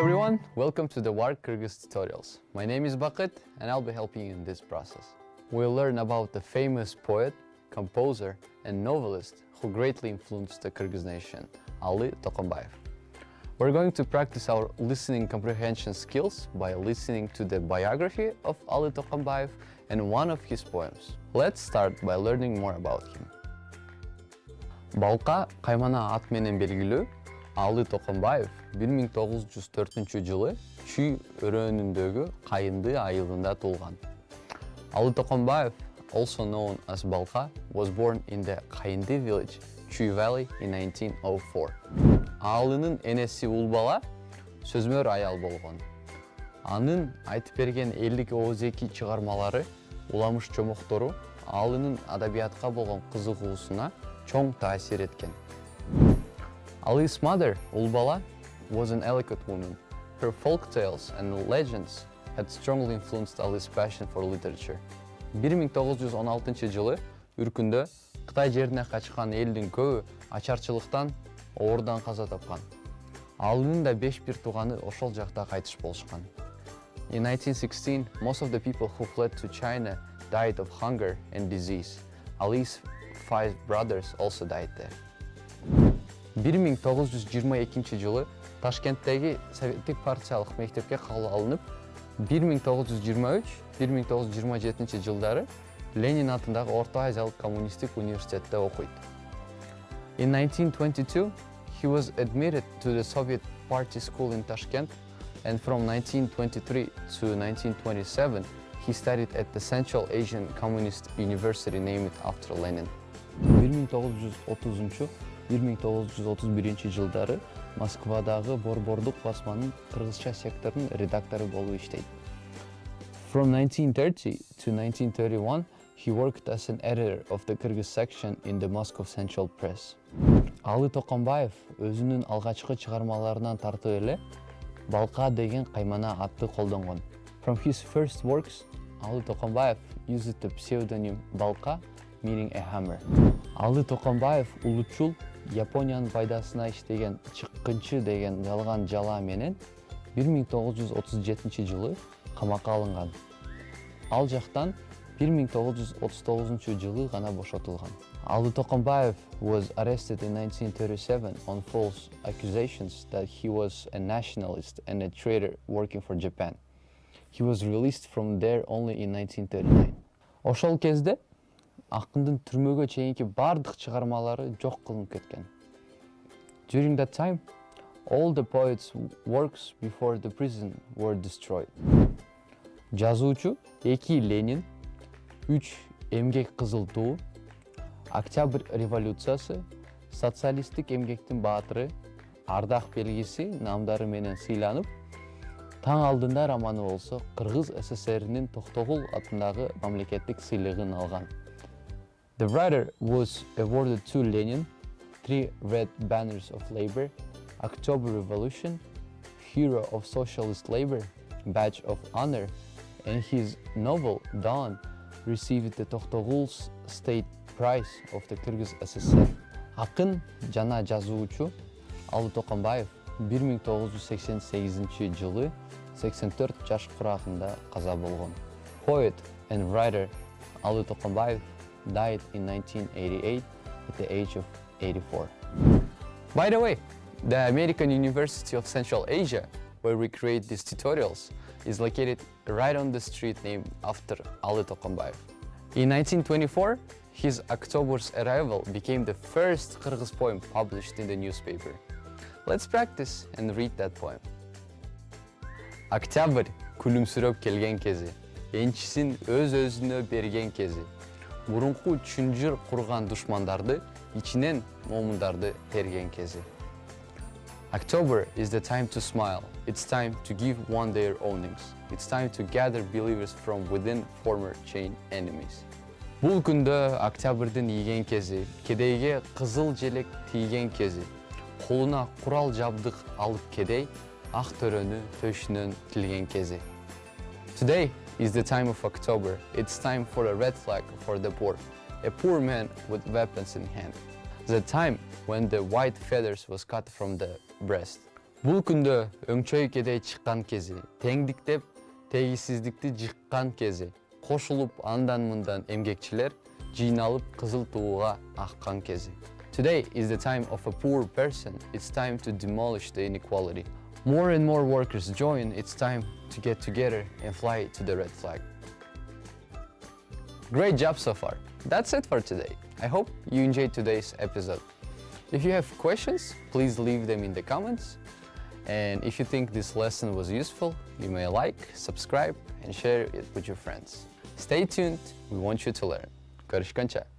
everyone, welcome to the WARC Kyrgyz tutorials. My name is Bakyt and I'll be helping you in this process. We'll learn about the famous poet, composer and novelist who greatly influenced the Kyrgyz nation, Aaly Tokombaev. We're going to practice our listening comprehension skills by listening to the biography of Aaly Tokombaev and one of his poems. Let's start by learning more about him. Балка каймана ат менен белгилүү Aaly Tokombaev 1904 жылы Чүй өрөөнүндөгү Кайынды айылында туулган. Aaly Tokombaev, also known as Balka, was born in the Kayındı village, Чүй Valley in 1904. Aalynын энеси ул бала сөзмөр аял болгон. Анын айтып берген элдик ооз-эки чыгармалары, уламыш чомоктору Aalynын адабиятка болгон кызыгуусуна чоң таасир эткен. Aaly's mother, Ulbala, was an eloquent woman. Her folk tales and legends had strongly influenced Aaly's passion for literature. 1916 жылы Үркүндө Кытай жерине качкан элдин көбү ачарчылыктан, оордан каза тапкан. Aalynын да 5 тууганы ошол жакта кайтыш болушкан. In 1916, most of the people who fled to China died of hunger and disease. Aaly's 5 brothers also died there. 1922 жылы Ташкенттеги Советтик партиялык мектепке кабыл алынып, 1923-1927 жылдары Ленин атындагы Орто Азиялык коммунисттик университетте окуйт. In 1922, he was admitted to the Soviet Party School in Tashkent, and from 1923 to 1927, he studied at the Central Asian Communist University named after Lenin. 1930-1931 жылдары Москвадагы Борбордук басманын кыргызча секторунун редактору болуп иштейт. From 1930 to 1931, he worked as an editor of the Kyrgyz section in the Moscow Central Press. Aaly Tokombaev өзүнүн алгачкы чыгармаларынан тартып эле Балка деген каймана атты колдонгон. From his first works, Aaly Tokombaev used the pseudonym Balka, meaning a hammer. Aaly Tokombaev улутчул Япониянын пайдасына иштеген чыккынчы деген жалган жала менен 1937 жылы камакка алынган. Ал жактан 1939 жылы гана бошотулган. Aaly Tokombaev was arrested in 1937 on false accusations that he was a nationalist and a traitor working for Japan. He was released from there only in 1939. Ошол кезде акындын түрмөгө чейинки бардык чыгармалары жок кылынып кеткен. During that time, all the poet's works before the prison were destroyed. Жазуучу 2 Ленин, 3 эмгек кызыл туу, Октябрь революциясы, социалисттик эмгектин баатыры, Ардак белгиси намдары менен сыйланып, таң алдында романы болсо Кыргыз СССРинин Токтогул атындагы мамлекеттик сыйлыгын алган. The writer was awarded to Lenin 3 Red Banners of Labor, October Revolution, Hero of Socialist Labor, Badge of Honor, and his novel Dawn received the Toktogul's State Prize of the Kyrgyz SSR. Акын жана жазуучу Aaly Tokombaev 1988 жылы 84 жаш курагында каза болгон. Poet and writer Aaly Tokombaev died in 1988 at the age of 84. By the way, the American University of Central Asia, where we create these tutorials, is located right on the street named after Aaly Tokombaev. In 1924, his October's Arrival became the first Kyrgyz poem published in the newspaper. Let's practice and read that poem. Октябрь күлүмсүрөп келген кези, энчисин өз-өзүнө берген кези. Мурунку чүнжүр курган душмандарды, ичинен момундарды терген кези. October is the time to smile. It's time to give one their ownings. It's time to gather believers from within former chain enemies. Бул күндө октябрдын ийген кези, кедейге кызыл желек тийген кези, колуна курал жабдык алып кедей, ак төрөнү төшүнөн тилген кези. Today is the time of October. It's time for a red flag for the poor, a poor man with weapons in hand. The time when the white feathers was cut from the breast. Бул күндө өңчөй кедей чыккан кези, теңдиктеп тегисиздикти жыккан кези, кошулуп андан мындан эмгекчилер жыйналып кызыл тууга аккан кези. Today is the time of a poor person. It's time to demolish the inequality. More and more workers join. It's time to get together and fly to the red flag. Great job so far. That's it for today. I hope you enjoyed today's episode. If you have questions, please leave them in the comments. And if you think this lesson was useful, you may like, subscribe, and share it with your friends. Stay tuned. We want you to learn. Görüşkənçə.